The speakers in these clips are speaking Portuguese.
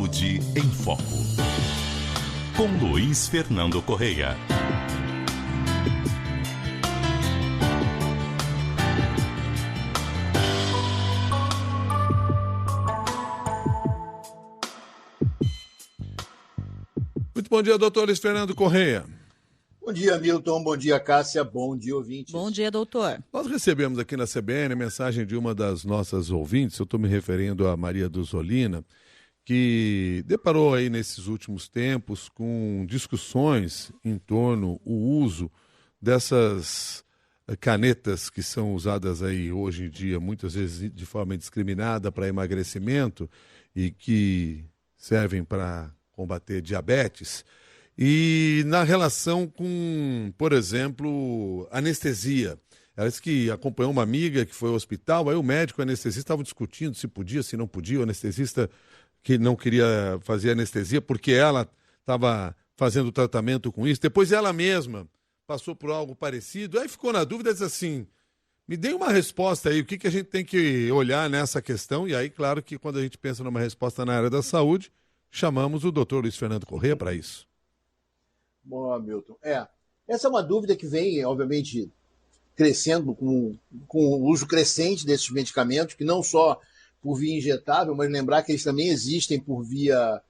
Saúde em Foco, com Luiz Fernando Correia. Muito bom dia, doutor Luiz Fernando Correia. Bom dia, Milton. Bom dia, Cássia. Bom dia, ouvintes. Bom dia, doutor. Nós recebemos aqui na CBN a mensagem de uma das nossas ouvintes, eu estou me referindo a Maria Duzolina, que deparou aí nesses últimos tempos com discussões em torno do uso dessas canetas que são usadas aí hoje em dia, muitas vezes de forma indiscriminada para emagrecimento e que servem para combater diabetes. E na relação com, por exemplo, anestesia. Ela disse que acompanhou uma amiga que foi ao hospital, aí o médico e o anestesista estavam discutindo se podia, se não podia. O anestesista que não queria fazer anestesia porque ela estava fazendo tratamento com isso. Depois ela mesma passou por algo parecido. Aí ficou na dúvida, disse assim, me dê uma resposta aí, o que a gente tem que olhar nessa questão? E aí, claro que quando a gente pensa numa resposta na área da saúde, chamamos o doutor Luiz Fernando Correia para isso. Bom, Milton, essa é uma dúvida que vem, obviamente, crescendo com o uso crescente desses medicamentos, que não só por via injetável, mas lembrar que eles também existem por via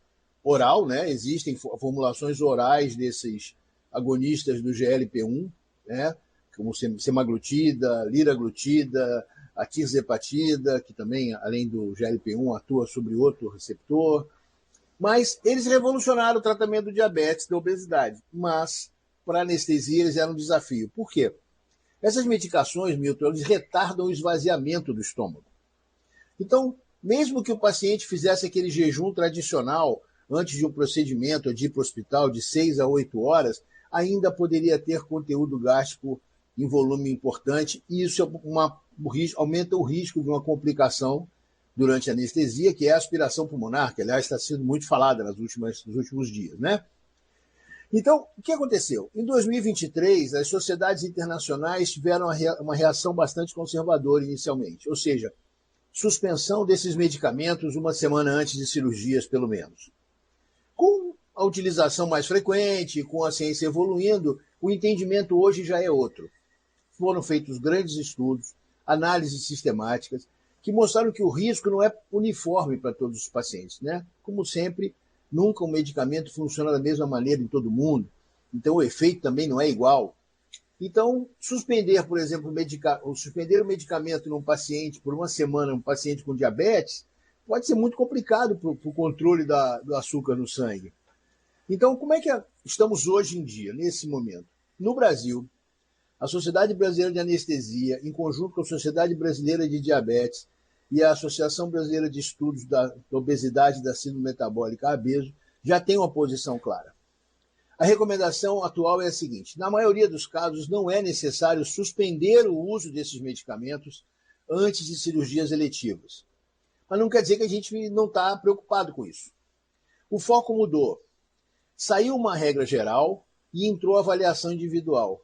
oral, né? Existem formulações orais desses agonistas do GLP-1, né? Como semaglutida, liraglutida, a tirzepatida, que também, além do GLP-1, atua sobre outro receptor. Mas eles revolucionaram o tratamento do diabetes, da obesidade. Mas, para anestesia, eles eram um desafio. Por quê? Essas medicações, Milton, eles retardam o esvaziamento do estômago. Então, mesmo que o paciente fizesse aquele jejum tradicional antes de um procedimento, de ir para o hospital, de 6 a 8 horas, ainda poderia ter conteúdo gástrico em volume importante, e isso aumenta o risco de uma complicação durante a anestesia, que é a aspiração pulmonar, que, aliás, está sendo muito falada nos últimos dias, né? Então, o que aconteceu? Em 2023, as sociedades internacionais tiveram uma reação bastante conservadora inicialmente, ou seja, suspensão desses medicamentos uma semana antes de cirurgias, pelo menos. Com a utilização mais frequente, com a ciência evoluindo, o entendimento hoje já é outro. Foram feitos grandes estudos, análises sistemáticas, que mostraram que o risco não é uniforme para todos os pacientes, né? Como sempre, nunca um medicamento funciona da mesma maneira em todo mundo, então o efeito também não é igual. Então, suspender, por exemplo, suspender o medicamento num paciente por uma semana, um paciente com diabetes, pode ser muito complicado para o controle do açúcar no sangue. Então, como é que estamos hoje em dia, nesse momento? No Brasil, a Sociedade Brasileira de Anestesia, em conjunto com a Sociedade Brasileira de Diabetes e a Associação Brasileira de Estudos da Obesidade e da Síndrome Metabólica, a ABESO, já tem uma posição clara. A recomendação atual é a seguinte: na maioria dos casos, não é necessário suspender o uso desses medicamentos antes de cirurgias eletivas. Mas não quer dizer que a gente não está preocupado com isso. O foco mudou. Saiu uma regra geral e entrou a avaliação individual.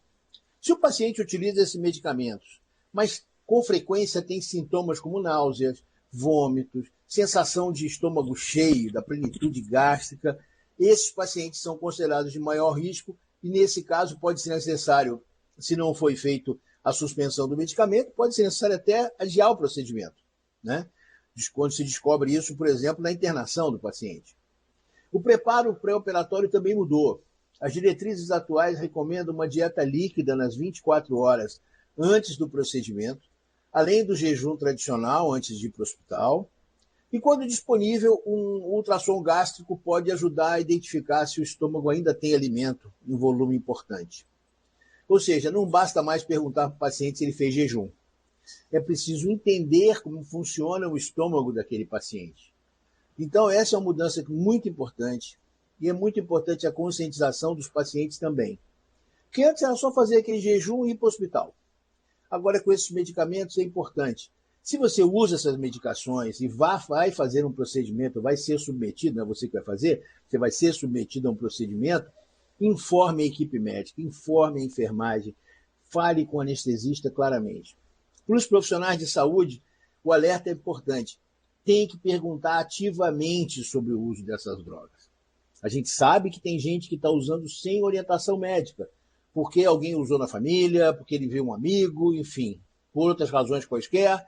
Se o paciente utiliza esses medicamentos, mas com frequência tem sintomas como náuseas, vômitos, sensação de estômago cheio, da plenitude gástrica, esses pacientes são considerados de maior risco e, nesse caso, pode ser necessário, se não foi feito a suspensão do medicamento, pode ser necessário até adiar o procedimento, né? Quando se descobre isso, por exemplo, na internação do paciente. O preparo pré-operatório também mudou. As diretrizes atuais recomendam uma dieta líquida nas 24 horas antes do procedimento, além do jejum tradicional antes de ir para o hospital. E, quando disponível, um ultrassom gástrico pode ajudar a identificar se o estômago ainda tem alimento em volume importante. Ou seja, não basta mais perguntar para o paciente se ele fez jejum. É preciso entender como funciona o estômago daquele paciente. Então, essa é uma mudança muito importante. E é muito importante a conscientização dos pacientes também. Porque antes era só fazer aquele jejum e ir para o hospital. Agora, com esses medicamentos, é importante. Se você usa essas medicações e vai fazer um procedimento, vai ser submetido, não é você que vai fazer, você vai ser submetido a um procedimento, informe a equipe médica, informe a enfermagem, fale com o anestesista claramente. Para os profissionais de saúde, o alerta é importante. tem que perguntar ativamente sobre o uso dessas drogas. A gente sabe que tem gente que está usando sem orientação médica, porque alguém usou na família, porque ele viu um amigo, enfim, por outras razões quaisquer.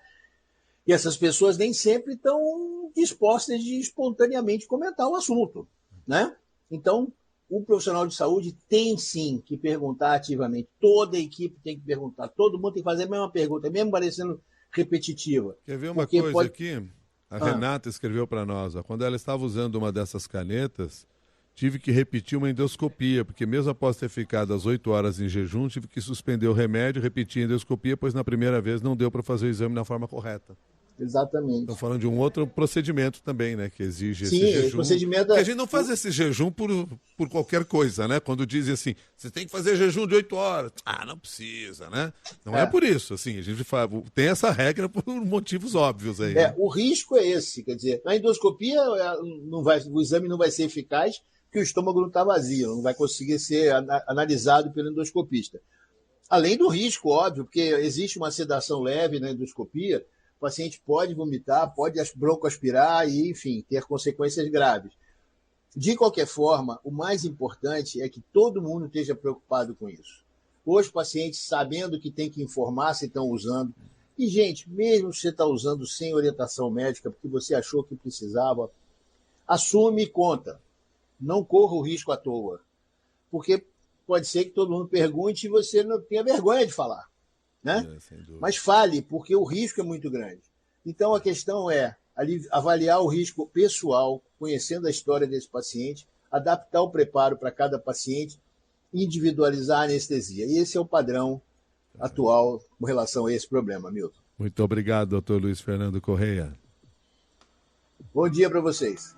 E essas pessoas nem sempre estão dispostas de espontaneamente comentar o assunto, né? Então, o profissional de saúde tem sim que perguntar ativamente. Toda a equipe tem que perguntar. Todo mundo tem que fazer a mesma pergunta, mesmo parecendo repetitiva. Quer ver uma coisa aqui? A Renata escreveu para nós, ó, quando ela estava usando uma dessas canetas, tive que repetir uma endoscopia, porque mesmo após ter ficado às 8 horas em jejum, tive que suspender o remédio, repetir a endoscopia, pois na primeira vez não deu para fazer o exame na forma correta. Exatamente. Estão falando de um outro procedimento também, né? Que exige esse Sim, jejum. procedimento... Porque a gente não faz esse jejum por qualquer coisa, né? Quando dizem assim, você tem que fazer jejum de 8 horas. Ah, não precisa, né? Não é por isso, assim. A gente tem essa regra por motivos óbvios aí. Né? O risco é esse, quer dizer, na endoscopia o exame não vai ser eficaz porque o estômago não está vazio, não vai conseguir ser analisado pelo endoscopista. Além do risco, óbvio, porque existe uma sedação leve na endoscopia, o paciente pode vomitar, pode broncoaspirar e, enfim, ter consequências graves. De qualquer forma, o mais importante é que todo mundo esteja preocupado com isso. Os pacientes sabendo que tem que informar se estão usando. E, gente, mesmo se você está usando sem orientação médica, porque você achou que precisava, assume e conta. Não corra o risco à toa. Porque pode ser que todo mundo pergunte e você não tenha vergonha de falar. Né? Mas fale, porque o risco é muito grande. Então a questão é avaliar o risco pessoal, conhecendo a história desse paciente, adaptar o preparo para cada paciente, individualizar a anestesia. E esse é o padrão atual com relação a esse problema, Milton. Muito obrigado, doutor Luiz Fernando Correia. Bom dia para vocês.